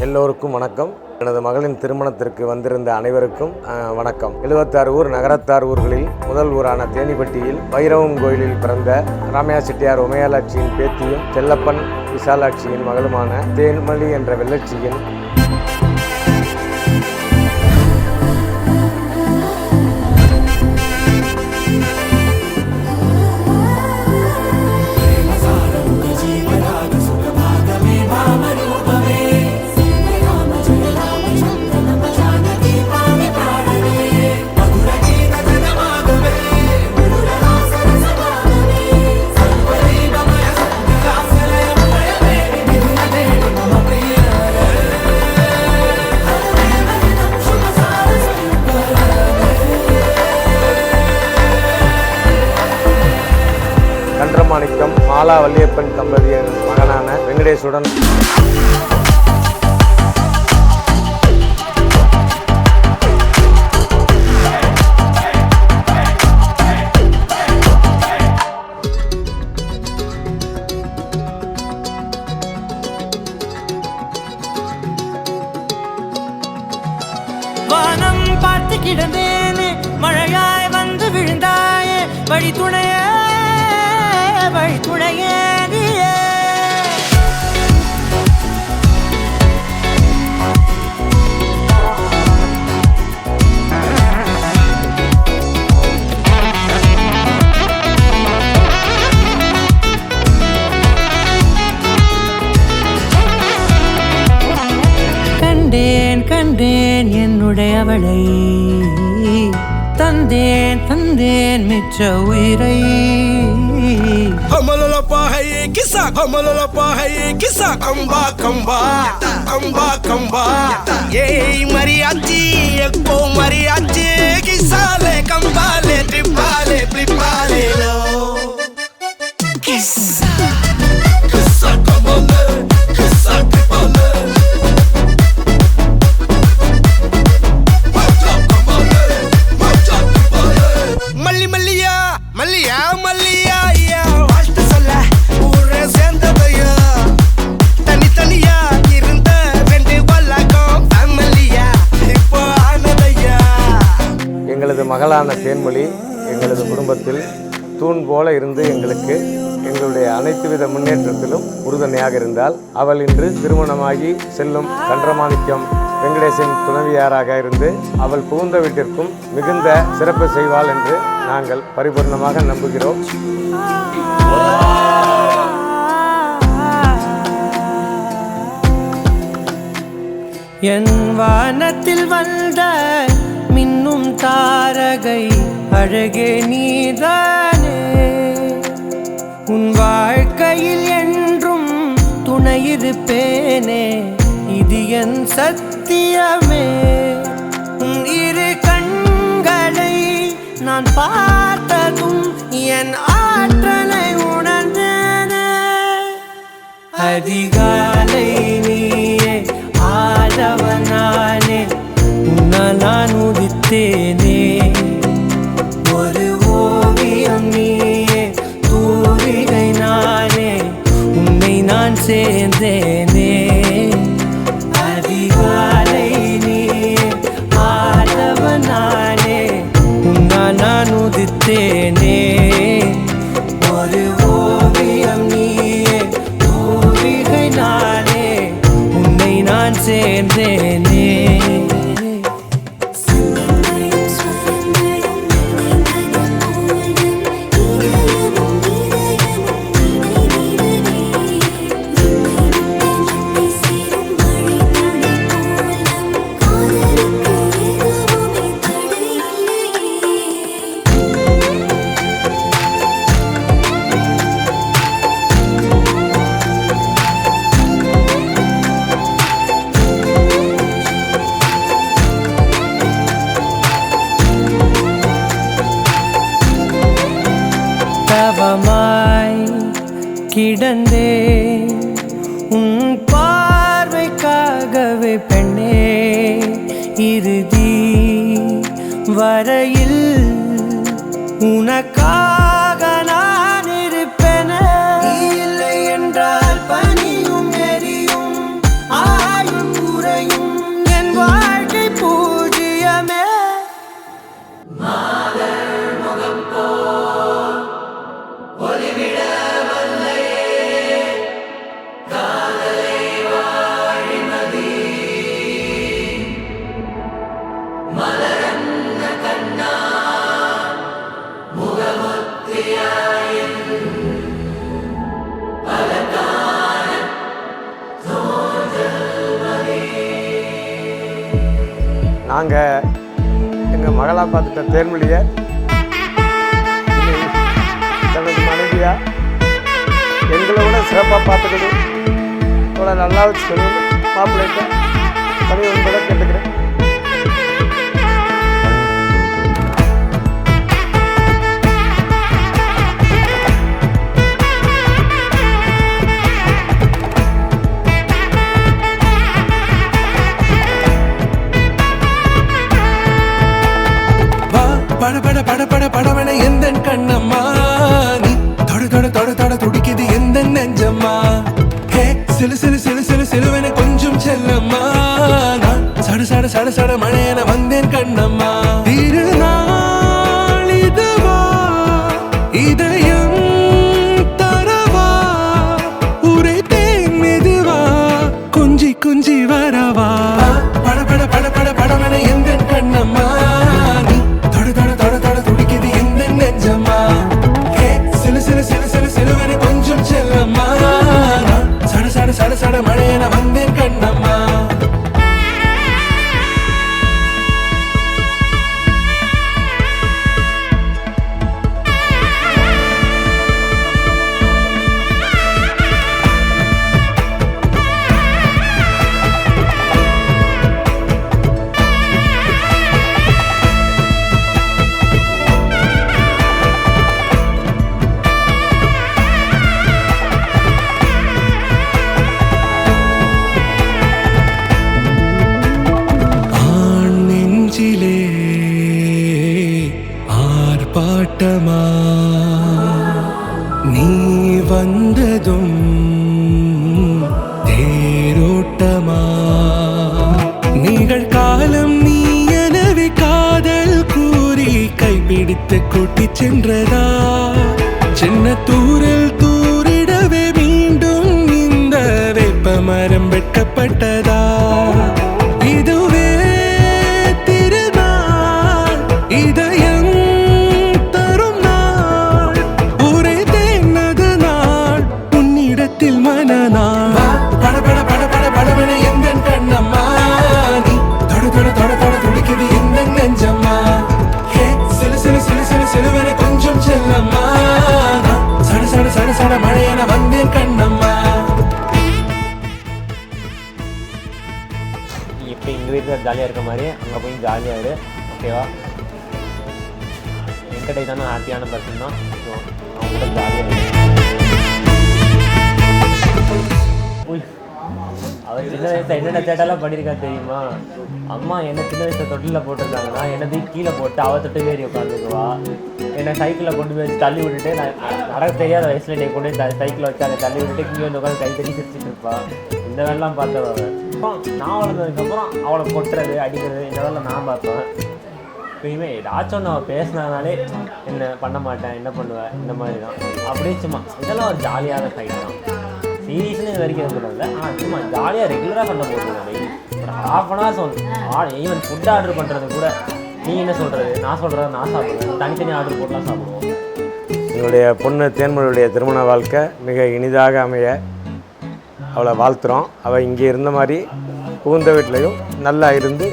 எல்லோருக்கும் வணக்கம். எனது மகளின் திருமணத்திற்கு வந்திருந்த அனைவருக்கும் வணக்கம். 76 ஊர் நகரத்தார் ஊர்களில் முதல் ஊரான தேனிப்பட்டியில் பைரவன் கோயிலில் பிறந்த ராமையா செட்டியார் உமையாளாட்சியின் பேத்தியும் செல்லப்பன் விசாலாட்சியின் மகளுமான தேன்மொழி என்ற வெள்ளச்சியின் கன்றமாணிக்கம் மாலா வள்ளியப்பன் தம்பதியின் மகனான வெங்கடேசுடன் வானம் பார்த்து கிடந்தேனே, மழையாய் வந்து விழுந்தாயே, வழி துணையே நீயே. கண்டேன் கண்டேன் என்னுடையவளை, தந்தேன் தந்தேன் மிச்ச உயிரை. हमला पाहे किसा कंबा कंबा कंबा कंबा ये मरियाची एको मरियाची किसाले कंबाले ट्रिपाले फ्लिपाले लो किसा किसा कंबाले किसा ट्रिपाले मल्ली मल्लिया मल्लिया मल्लिया எங்களது மகளான தேன்மொழி எங்களது குடும்பத்தில் தூண் போல இருந்து எங்களுடைய அனைத்து வித முன்னேற்றத்திலும் உறுதுணையாக இருந்தால் அவள் இன்று திருமணமாகி செல்லும் கன்றமாணிக்கம் வெங்கடேசன் துணைவியாராக இருந்து அவள் புகுந்த வீட்டிற்கும் மிகுந்த சிறப்பு செய்வாள் என்று நாங்கள் பரிபூர்ணமாக நம்புகிறோம். என் வானத்தில் வந்த மின்னும் தாரகை அழகே நீதானே, உன் வாழ்க்கையில் என்றும் துணையிருப்பேனே, இது என் சத்தியமே. உன் இரு கண்களை நான் பார்த்ததும் என் ஆற்றலை உணர்ந்தேனே. அதிகாலை நீயே ஆதவனானே, உன்னால் நான் உதித்தேனே. ஒரு ஓவியம் நீயே, தூரிகை நானே, உன்னை நான் சேர்ந்தேனே. அதிகாலை நீயே ஆதவனானே, உன்னால் நான் உதித்தேனே. ஒரு ஓவியம் நீயே, தூரிகை நானே, உன்னை நான் சேர்ந்தேனே. தவமாய் கிடந்தே உன் பார்வைக்காகவே பெண்ணே, இறுதி வரையில் உனக்காக நான் இருப்பேனே. இல்லை என்றால் பனியும் எரியும் ஆயும் நாங்கள் எங்கள் மகளாக பார்த்துட்ட தேன்மொழியை தனது மனைவியாக எங்களை விட சிறப்பாக பார்த்துக்கணும், இவ்வளோ நல்லா வச்சுக்கணும் மாப்பிள்ளைகிட்ட பணி உங்களை கேட்டுக்கிறேன். பட பட பட பட படவன எந்த கண்ணம்மா, நீ தொட தொட தொட தொட துடிக்குது எந்த நெஞ்சம்மா. ஹே சிலு சிலு சிலு சிலு சிலுவன கொஞ்சம் செல்லம்மா, நான் சட சட சட சட மழையன வந்தேன் கண்ணம்மா. திருநாள் இதுவா இதயம் தரவா, உரைத்தேன் மெதுவா கொஞ்சி கொஞ்சி வரவா. பட பட பட பட படவன எந்த கண்ணம்மா, சட சட மழையன வந்தேன் கண்ணம்மா. ஆர்ப்பாட்டமா நீ வந்ததும் தேரோட்டமா, நிகழ்காலம் நீ எனவே காதல் கூறி கைப்பிடித்து கூட்டிச் சென்றதா, சின்ன தூரில் தூரிடவே மீண்டும் இந்த வேப்ப மரம் வெட்கப்பட்டதா. இதுவே திருநாள் இதயம் தரும் நாள், உரைத்தேனது நாள் உன்னிடத்தில் மனநாள். பட பட பட பட படவன எந்த கண்ணம்மா, நீ தொட தொட தொட தொட துடிக்குது எந்த நெஞ்சம்மா. ஹே சிலு சிலு சிலு சிலு சிலுவன கொஞ்சம் செல்லம்மா, சட சட சட சட மழையன வந்தேன் கண்ணம்மா. இப்போ எங்கள் வீட்டில் ஜாலியாக இருக்க மாதிரி அங்கே போய் ஜாலியாக இரு, ஓகேவா? என்கிட்ட தானே ஹாப்பியான பர்சன் தான், ஸோ அவங்க கூட ஜாலியாக அவள் சின்ன வயசில் என்னென்ன சேட்டெல்லாம் பண்ணியிருக்கா தெரியுமா? அம்மா என்ன சின்ன வயசில் தொட்டிலில் போட்டிருக்காங்கன்னா என்னது கீழே போட்டு அவள் தொட்டு ஏறி உட்காந்துக்குவா, என்னை சைக்கிளில் கொண்டு போய் வச்சு தள்ளி விட்டுட்டு, நான் நடக்க தெரியாத வயசில் நீ கொண்டு போய் சைக்கிளை வச்சு அதை தள்ளி விட்டுட்டு இங்கே வந்து உட்காந்து கை தட்டி சிரிச்சிட்டு இருப்பா. இந்த வேலைலாம் பார்த்தவ நான் வளர்ந்ததுக்கப்புறம் அவளை கொட்டுறது அடிக்கிறது இந்த வேலை நான் பார்ப்பேன். இப்போயுமே ஏதாச்சும் ஒன்று அவள் பேசினாலே என்ன பண்ண மாட்டேன், என்ன பண்ணுவேன், இந்த மாதிரி தான். அப்படியே சும்மா இதெல்லாம் ஒரு ஜாலியான ஃபைட் தான். சீரியஸ்னு இது வரைக்கும் இருக்கிறதில்ல, ஆனால் சும்மா ஜாலியாக ரெகுலராக சண்டை போட்டுருக்கோம். டெய்லி ஒரு ½ hour ஈவன் ஃபுட் ஆர்டர் பண்ணுறது கூட நீ என்ன சொல்கிறது நான் சொல்கிறத நான் சாப்பிடுவேன், தனித்தனி ஆர்டர் போட்டுலாம் சாப்பிடுவோம். எங்களுடைய பொண்ணு தேன்மொழியுடைய திருமண வாழ்க்கை மிக இனிதாக அமைய அவளை வாழ்த்துறோம். அவள் இங்கே இருந்த மாதிரி புகுந்த வீட்லேயும் நல்லா இருந்து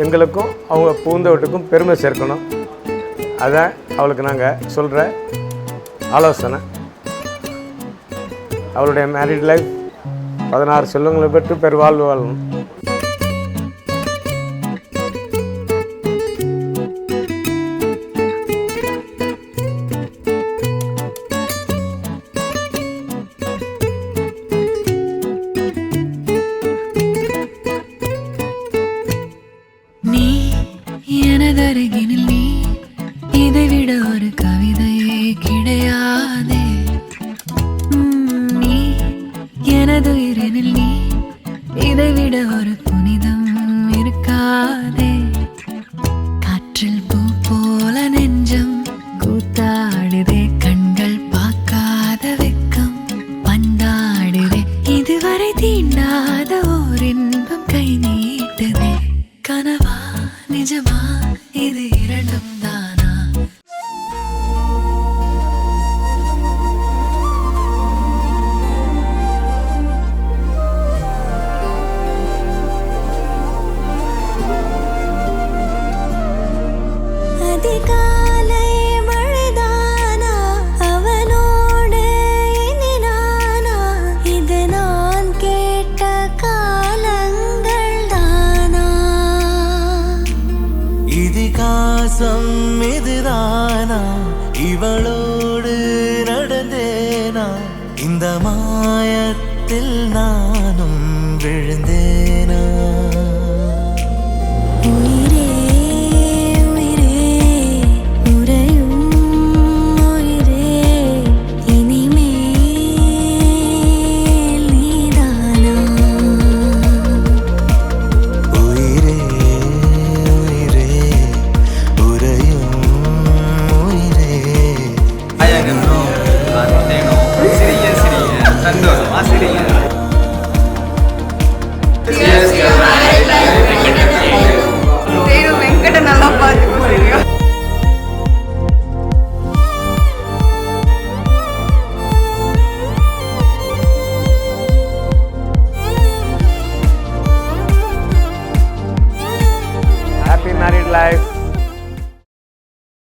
எங்களுக்கும் அவங்க புகுந்த வீட்டுக்கும் பெருமை சேர்க்கணும். அதான் அவளுக்கு நாங்கள் சொல்கிற ஆலோசனை. அவளுடைய மேரிட் லைஃப் 16 செல்வங்களை பெற்று பெருவாழ்வு வாழணும். நீ எனதருகினில் நீ, இதைவிட ஒரு கவிதையே கிடையாதே. நீ எனதுயிரினில் நீ, இதைவிட ஒரு புனிதம் இருக்காதே. காற்றில் பூ போல நெஞ்சம் கூத்தாடுதே, கண்கள் பார்க்காத வெக்கம் பந்தாடுதே. இதுவரை தீண்டாத ஓர் இன்பம் கை நீட்டுதே. கனவா நிஜமா இது இரண்டும் தானா? இதிகாசம் இதுதானா, இவளோடு நடந்தேனா, இந்த மாயத்தில் நானும் விழுந்தேன்.